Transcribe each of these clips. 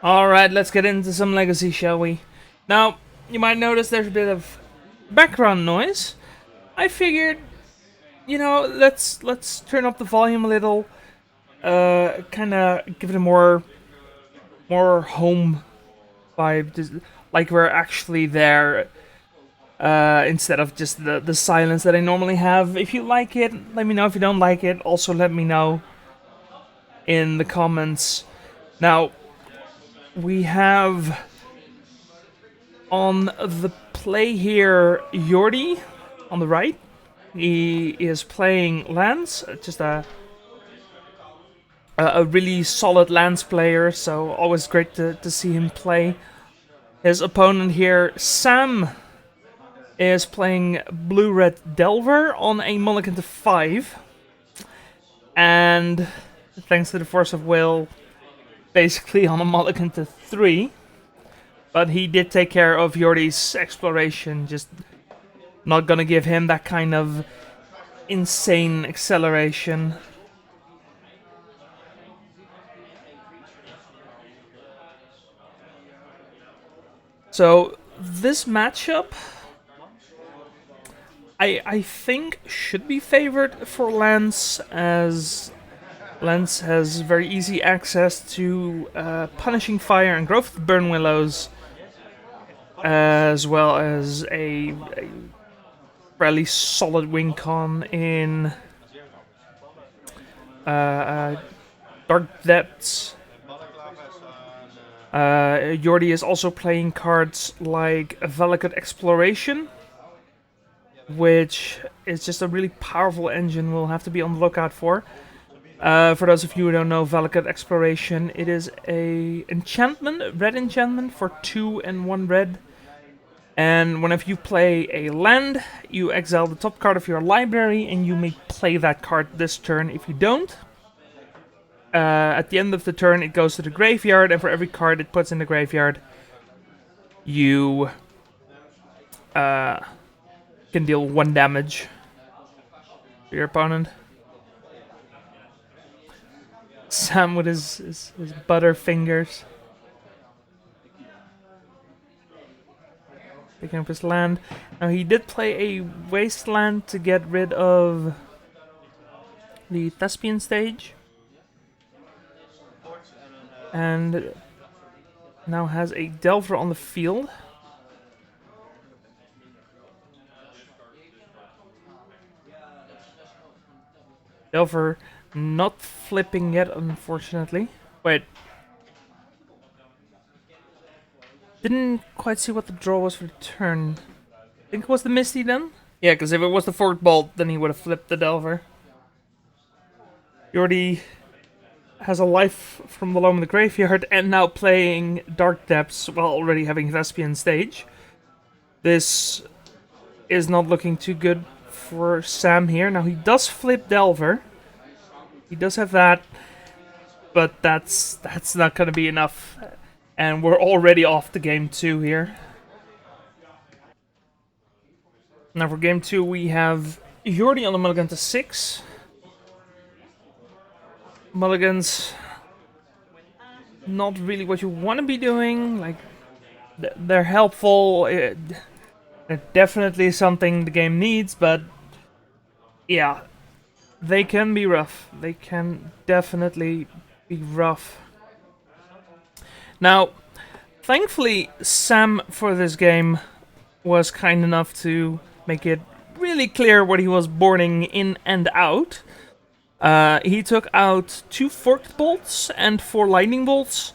Alright, let's get into some Legacy, shall we? Now, you might notice there's a bit of background noise. I figured, let's turn up the volume a little, kind of give it a more home vibe, just like we're actually there, instead of just the silence that I normally have. If you like it, let me know. If you don't like it, also let me know in the comments. Now, we have on the play here Jordi on the right. He is playing Lance, just a really solid Lance player, so always great to see him play. His opponent here, Sam, is playing Blue-Red Delver on a mulligan to 5. And thanks to the Force of Will, basically on a mulligan to 3. But he did take care of Jordi's exploration, just not gonna give him that kind of insane acceleration. So this matchup, I think should be favored for Lance, as Lance has very easy access to Punishing Fire and Growth of the Burn Willows, as well as a fairly solid win con in Dark Depths. Jordi is also playing cards like Valakut Exploration, which is just a really powerful engine we'll have to be on the lookout for. For those of you who don't know Valakut Exploration, it is a enchantment, red enchantment for 2 and 1 red. And whenever you play a land, you exile the top card of your library, and you may play that card this turn. If you don't, at the end of the turn, it goes to the graveyard, and for every card it puts in the graveyard, you can deal 1 damage to your opponent. Sam with his butter fingers. Picking up his land. Now, he did play a wasteland to get rid of the Thespian stage. And now has a Delver on the field. Delver not flipping yet, unfortunately. Wait. Didn't quite see what the draw was for the turn. I think it was the Misty then? Yeah, because if it was the Forked Bolt, then he would have flipped the Delver. He already has a life from the loam in the graveyard, and now playing Dark Depths while already having Thespian stage. This is not looking too good for Sam here. Now, he does flip Delver. He does have that, but that's not going to be enough. And we're already off to game 2 here. Now for game 2 we have Jordi on the mulligan to 6. Mulligans, not really what you want to be doing. Like, they're helpful. They're definitely something the game needs, but yeah, they can be rough. They can definitely be rough. Now, thankfully, Sam for this game was kind enough to make it really clear what he was boarding in and out. He took out 2 Forked Bolts and 4 Lightning Bolts,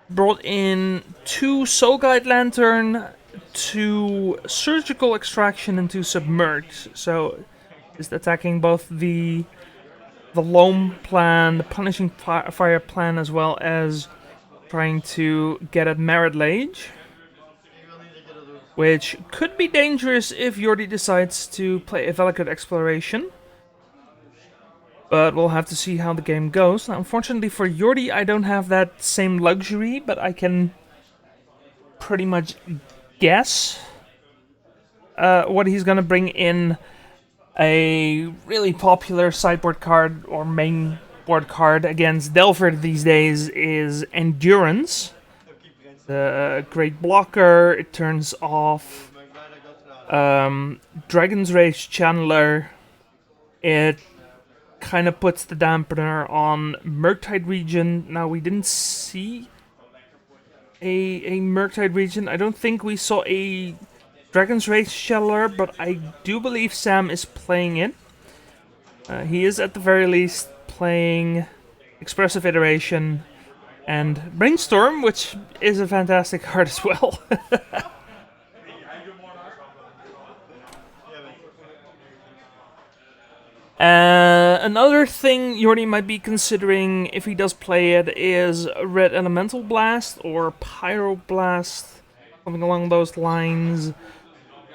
brought in 2 Soul Guide Lantern, 2 Surgical Extraction, and 2 Submerge. So, just attacking both the Loam plan, the Punishing Fire plan, as well as trying to get at Merit Lage, which could be dangerous if Jordi decides to play a Valakut Exploration. But we'll have to see how the game goes. Now, unfortunately for Jordi, I don't have that same luxury, but I can pretty much guess what he's gonna bring in. A really popular sideboard card or main board card against Delver these days is Endurance. the Great Blocker. It turns off Dragon's Rage Chandler. It kind of puts the dampener on Murktide region. Now, we didn't see a Murktide region. I don't think we saw a Dragon's Rage Chandler, but I do believe Sam is playing it. He is at the very least playing Expressive Iteration and Brainstorm, which is a fantastic card as well. Another thing Jordi might be considering if he does play it is Red Elemental Blast or Pyro Blast, something along those lines.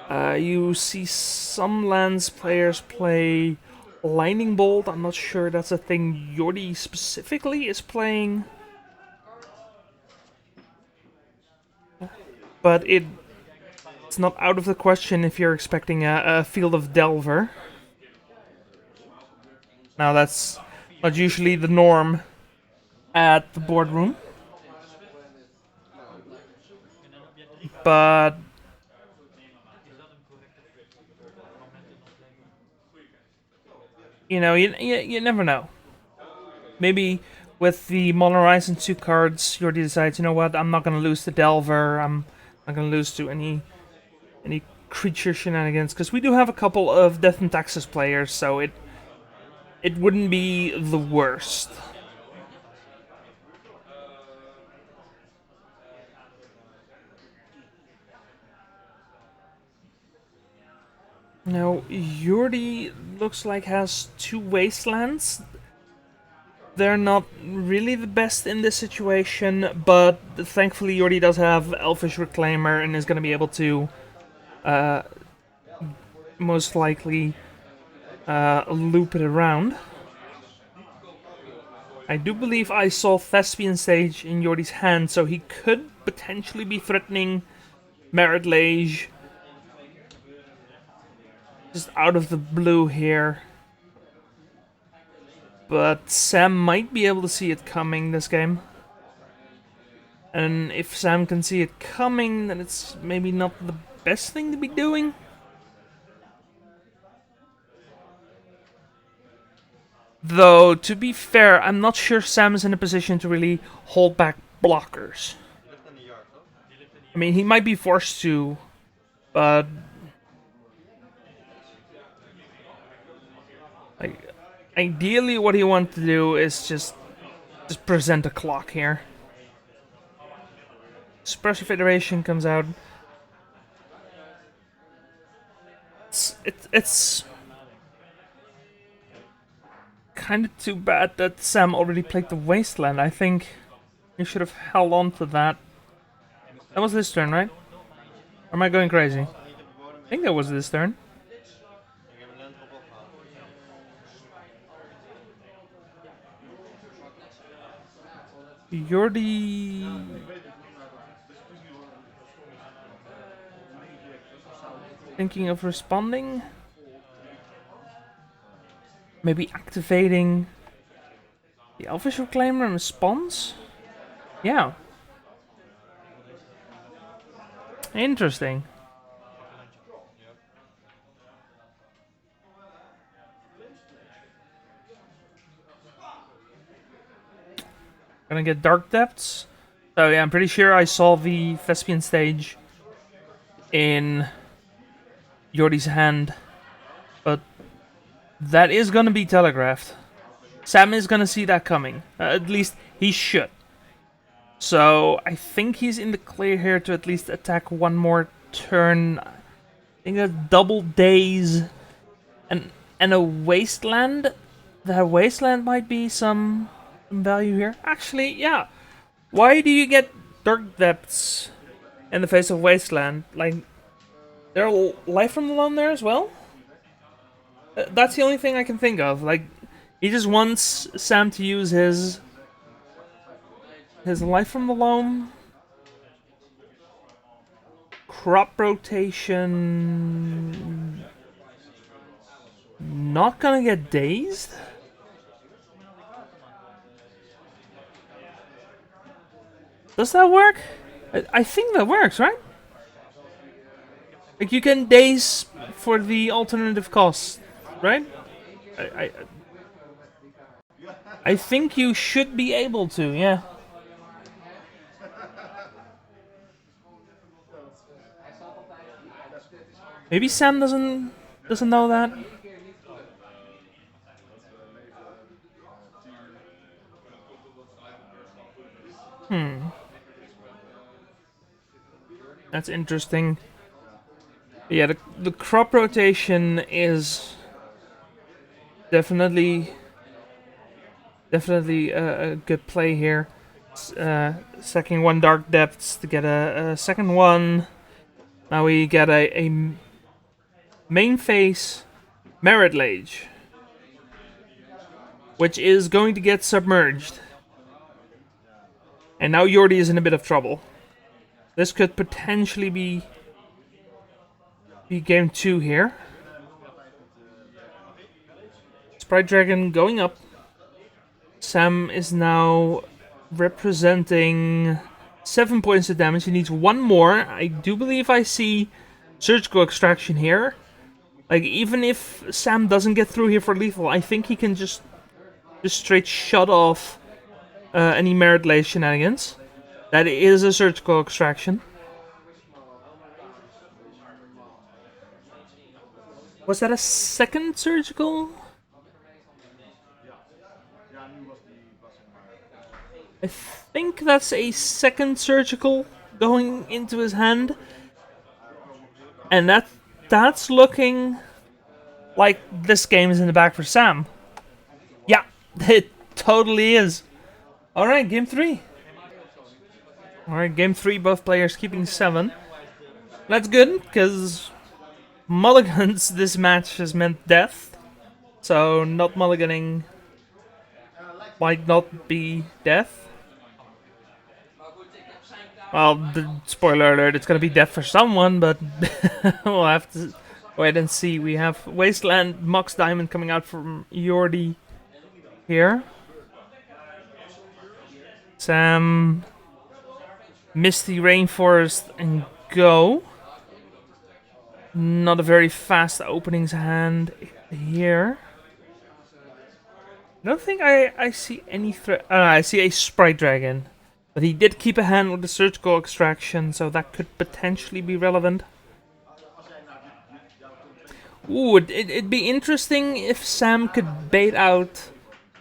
You see some lands players play Lightning Bolt. I'm not sure that's a thing Jordi specifically is playing. But it's not out of the question if you're expecting a Field of Delver. Now, that's not usually the norm at the boardroom. But you know, you never know. Maybe with the Modern Horizon 2 cards, Jordi decides, you know what, I'm not going to lose to Delver, I'm not going to lose to any creature shenanigans, because we do have a couple of Death and Taxes players, so it wouldn't be the worst. Now, Jordi looks like has 2 Wastelands. They're not really the best in this situation, but thankfully Jordi does have Elfish Reclaimer and is going to be able to most likely loop it around. I do believe I saw Thespian Stage in Jordi's hand, so he could potentially be threatening Merit Lage just out of the blue here. But Sam might be able to see it coming this game. And if Sam can see it coming, then it's maybe not the best thing to be doing. Though, to be fair, I'm not sure Sam is in a position to really hold back blockers. I mean, he might be forced to, but like, ideally what he wants to do is just present a clock here. Expressive Iteration comes out. It's kind of too bad that Sam already played the Wasteland. I think he should have held on to that. That was this turn, right? Or am I going crazy? I think that was this turn. Jordi thinking of responding? Maybe activating the Elfish Reclaimer in response? Yeah. Interesting. Gonna get Dark Depths. So yeah, I'm pretty sure I saw the Thespian Stage in Jordi's hand. But that is gonna be telegraphed. Sam is gonna see that coming. At least he should. So I think he's in the clear here to at least attack one more turn. I think a double daze and a wasteland. That wasteland might be some value here. Actually, yeah. Why do you get Dark Depths in the face of wasteland? Like, there are life from the loam there as well? That's the only thing I can think of. Like, he just wants Sam to use his life from the loam. Crop rotation. Not gonna get dazed? Does that work? I think that works, right? Like you can daze for the alternative cost, right? I, I I think you should be able to, yeah. Maybe Sam doesn't know that. Hmm, that's interesting. Yeah, the crop rotation is definitely definitely a good play here. Sacking one dark depths to get a second one. Now we get a main phase Merit Lage, which is going to get submerged. And now Yordi is in a bit of trouble. This could potentially be game 2 here. Sprite Dragon going up. Sam is now representing 7 points of damage. He needs one more. I do believe I see Surgical Extraction here. Like, even if Sam doesn't get through here for lethal, I think he can just straight shut off any Merit Lage shenanigans. That is a Surgical Extraction. Was that a second Surgical? I think that's a second Surgical going into his hand. And that's looking like this game is in the back for Sam. Yeah, it totally is. Alright, game 3. Alright, game 3, both players keeping 7. That's good, because mulligans this match has meant death. So not mulliganing might not be death. Well, spoiler alert, it's gonna be death for someone, but we'll have to wait and see. We have Wasteland Mox Diamond coming out from Yordi here. Sam, Misty Rainforest and Go. Not a very fast openings hand here. I don't think I see any threat. I see a Sprite Dragon. But he did keep a hand with the Surgical Extraction, so that could potentially be relevant. Ooh, it'd be interesting if Sam could bait out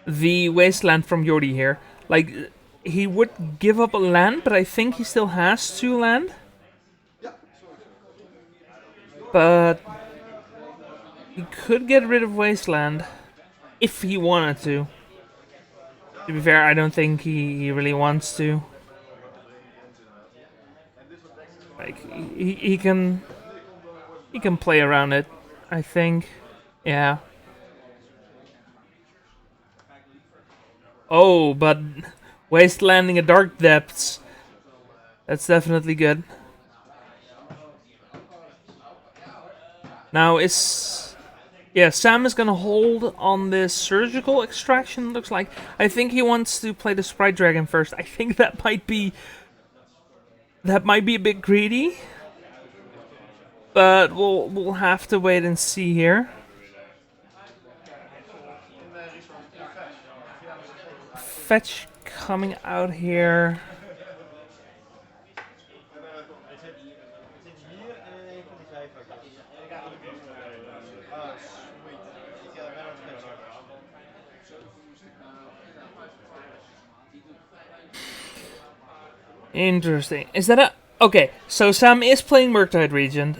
the Wasteland from Yordi here. Like, he would give up a land, but I think he still has 2 land. But he could get rid of Wasteland if he wanted to. To be fair, I don't think he really wants to. Like, he can play around it, I think. Yeah. Oh, but Wastelanding a Dark Depths. That's definitely good. Now yeah, Sam is gonna hold on this Surgical Extraction, looks like. I think he wants to play the Sprite Dragon first. I think that might be a bit greedy. But we'll have to wait and see here. Fetch coming out here. Interesting. Is that a... Okay, so Sam is playing Murktide Regent.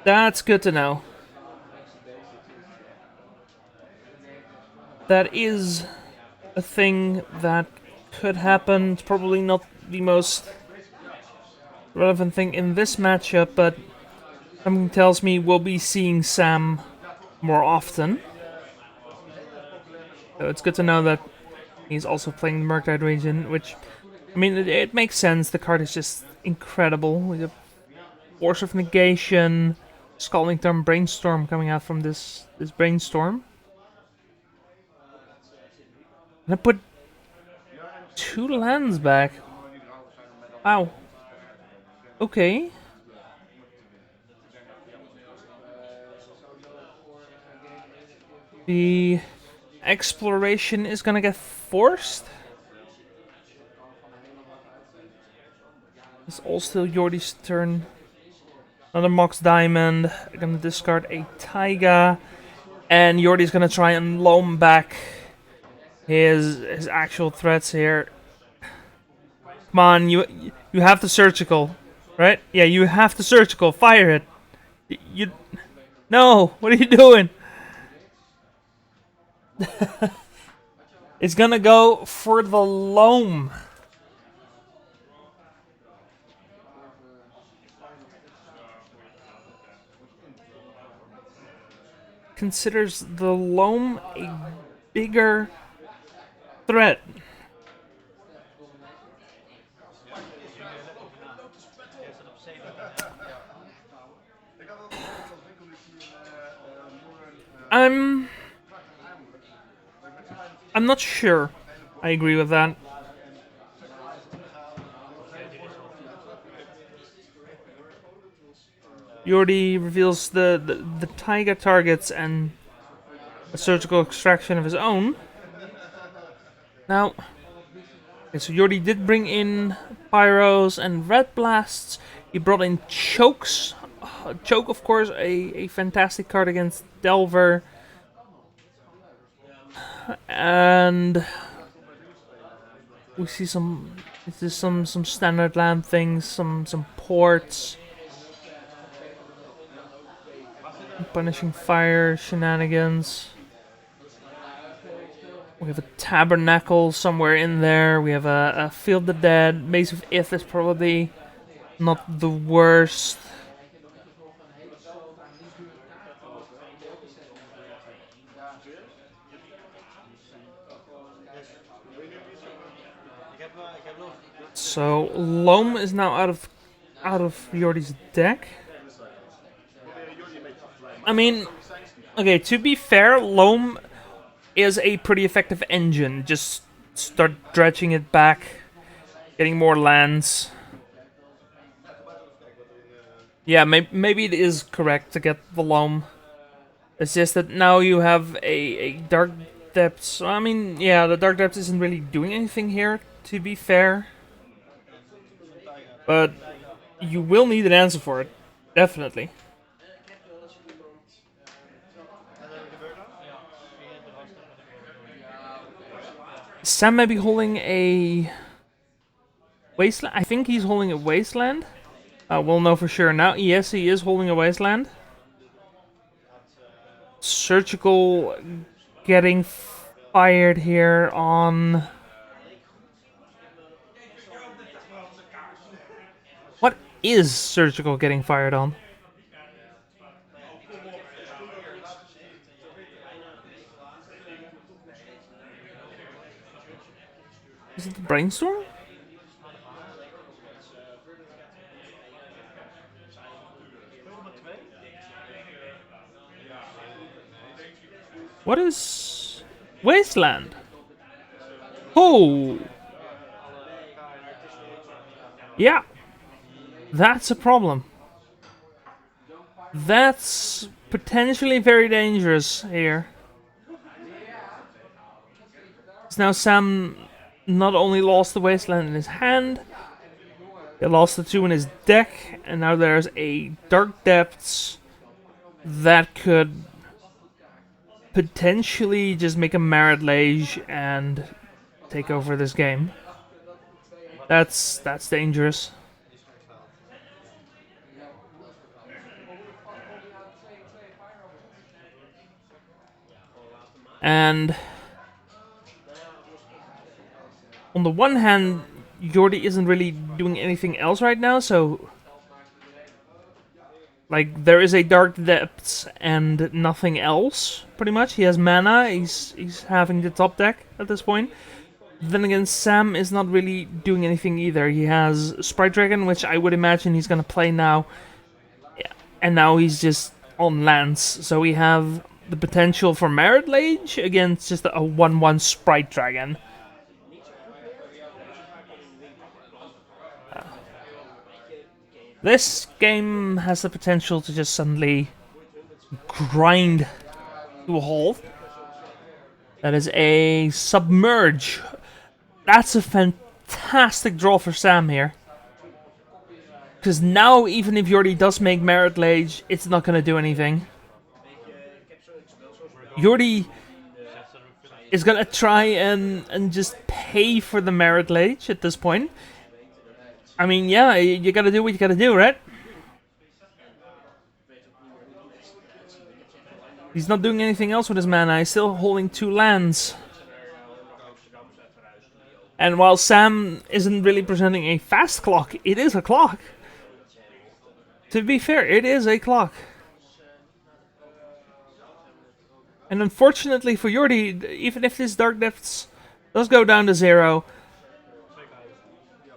That's good to know. That is a thing that could happen. It's probably not the most relevant thing in this matchup, but something tells me we'll be seeing Sam more often. So it's good to know that he's also playing the Murktide Regent, which... I mean, it makes sense. The card is just incredible. We have Force of Negation, Scalding Term, Brainstorm coming out from this Brainstorm. And I put 2 lands back. Wow. Okay. The exploration is gonna get forced. It's all still Jordi's turn. Another Mox Diamond. I'm gonna discard a Taiga. And Jordi's gonna try and loam back his actual threats here. Come on, you have the surgical, right? Yeah, you have the surgical. Fire it. You no. What are you doing? It's gonna go for the loam. Considers the loam a bigger threat. I'm I'm not sure. I agree with that. Yordi reveals the Taiga targets and a surgical extraction of his own. Now, okay, so Yordi did bring in Pyros and Red Blasts. He brought in Chokes. Choke, of course, a fantastic card against Delver. And we see some standard land things, some ports. Punishing fire shenanigans. We have a tabernacle somewhere in there. We have a Field of the Dead. Maze of Ith is probably not the worst. So Loam is now out of Jordi's deck. I mean, okay, to be fair, Loam is a pretty effective engine. Just start dredging it back, getting more lands. Yeah, maybe it is correct to get the Loam. It's just that now you have a Dark Depths. I mean, yeah, the Dark Depths isn't really doing anything here, to be fair. But you will need an answer for it. Definitely. Sam may be holding a Wasteland. I think he's holding a Wasteland. We'll know for sure now. Yes, he is holding a Wasteland. Surgical getting fired here on... What is Surgical getting fired on? Is it the Brainstorm? What is Wasteland? Oh! Yeah. That's a problem. That's potentially very dangerous here. So now Sam not only lost the Wasteland in his hand, he lost the two in his deck, and now there's a Dark Depths that could potentially just make a Marit Lage and take over this game. That's dangerous. And on the one hand, Jordi isn't really doing anything else right now, so like there is a Dark Depths and nothing else. Pretty much, he has mana. He's having the top deck at this point. Then again, Sam is not really doing anything either. He has Sprite Dragon, which I would imagine he's gonna play now, and now he's just on lands. So we have the potential for Marit Lage against just a 1/1 Sprite Dragon. This game has the potential to just suddenly grind to a halt. That is a submerge. That's a fantastic draw for Sam here. Because now, even if Jordi does make Merit Lage, it's not going to do anything. Jordi is going to try and just pay for the Merit Lage at this point. I mean, yeah, you got to do what you got to do, right? He's not doing anything else with his mana. He's still holding 2 lands. And while Sam isn't really presenting a fast clock, it is a clock. To be fair, it is a clock. And unfortunately for Jordi, even if this Dark Depths does go down to 0,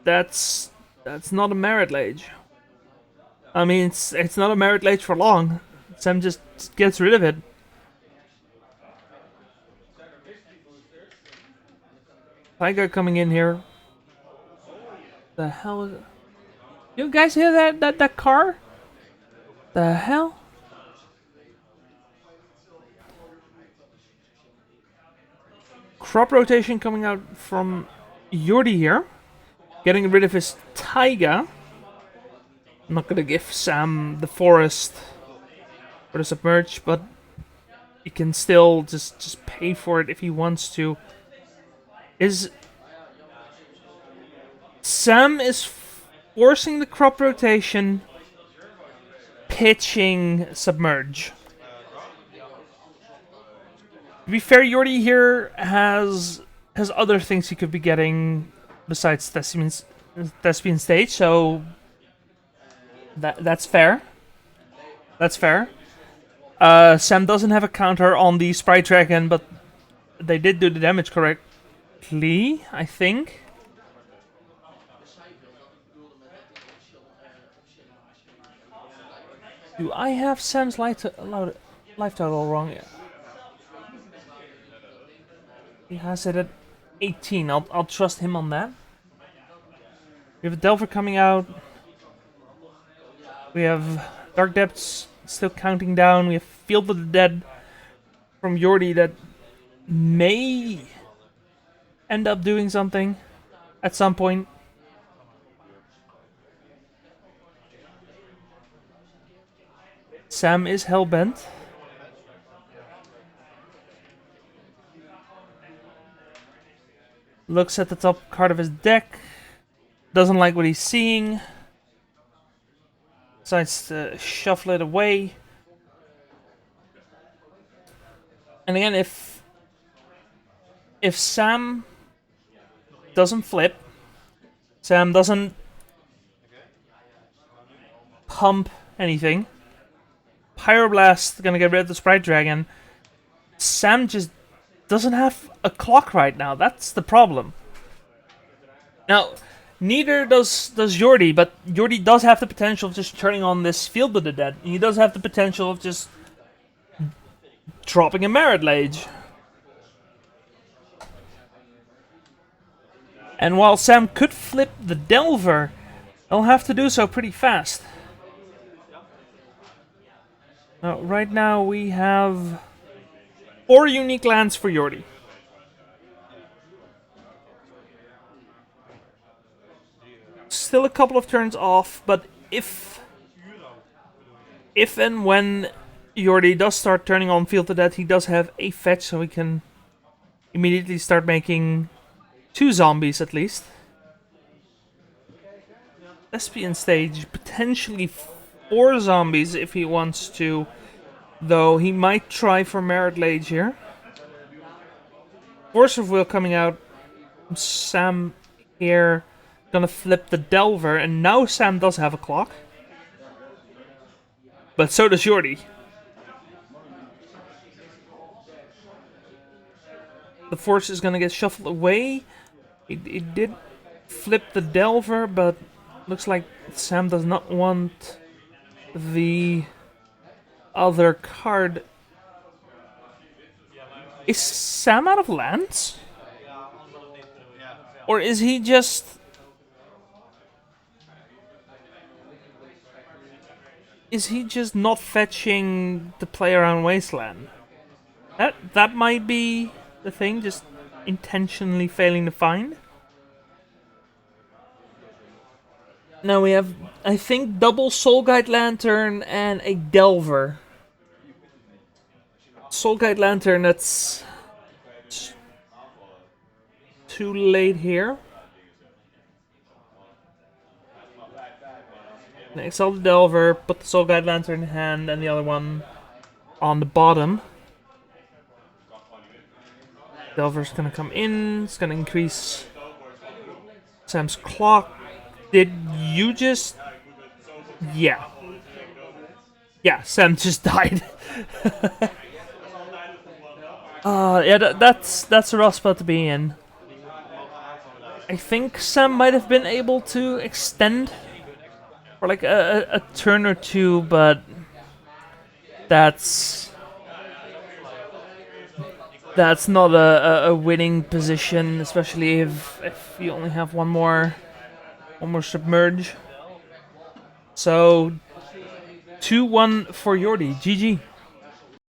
that's not a Merit Lage. I mean, it's not a Merit Lage for long. Sam just gets rid of it. Tiger coming in here. The hell is it? You guys hear that car? The hell? Crop rotation coming out from Jordi here. Getting rid of his Taiga. I'm not gonna give Sam the forest for the submerge, but he can still just pay for it if he wants to. Sam is forcing the crop rotation, pitching submerge. To be fair, Jordi here has other things he could be getting besides Thespian Stage, so that's fair. That's fair. Sam doesn't have a counter on the Sprite Dragon, but they did do the damage correctly, I think. Do I have Sam's life total wrong? Yeah. He has it at 18. I'll trust him on that. We have a Delver coming out. We have Dark Depths still counting down. We have Field of the Dead from Jordi that may end up doing something at some point. Sam is hellbent. Looks at the top card of his deck. Doesn't like what he's seeing. Decides to shuffle it away. And again, if Sam doesn't flip, Sam doesn't pump anything, Pyroblast gonna get rid of the Sprite Dragon. Sam just doesn't have a clock right now. That's the problem. Now, neither does Jordi, but Jordi does have the potential of just turning on this Field of the Dead. And he does have the potential of just dropping a Merit Lage. And while Sam could flip the Delver, he'll have to do so pretty fast. Now, right now we have 4 unique lands for Jordi. Still a couple of turns off, but if and when Jordi does start turning on Field of Dead, he does have a fetch, so he can immediately start making 2 zombies at least. Thespian Stage, potentially 4 zombies if he wants to, though he might try for Merit Lage here. Force of Will coming out. Sam here gonna flip the Delver, and now Sam does have a clock. But so does Jordi. The Force is gonna get shuffled away. It did flip the Delver, but looks like Sam does not want the other card. Is Sam out of lands? Or is he just... Is he just not fetching the play around Wasteland? That might be the thing, just intentionally failing to find. Now we have, I think, double Soul Guide Lantern and a Delver. Soul Guide Lantern, that's too late here. Exalt the Delver, put the Soul Guide Lantern in hand, and the other one on the bottom. Delver's gonna come in, it's gonna increase Sam's clock. Did you just... Yeah. Yeah, Sam just died. Yeah, that's a rough spot to be in. I think Sam might have been able to extend for like a turn or two, but that's not a winning position, especially if you only have one more submerge. So 2-1 for Yordi. GG.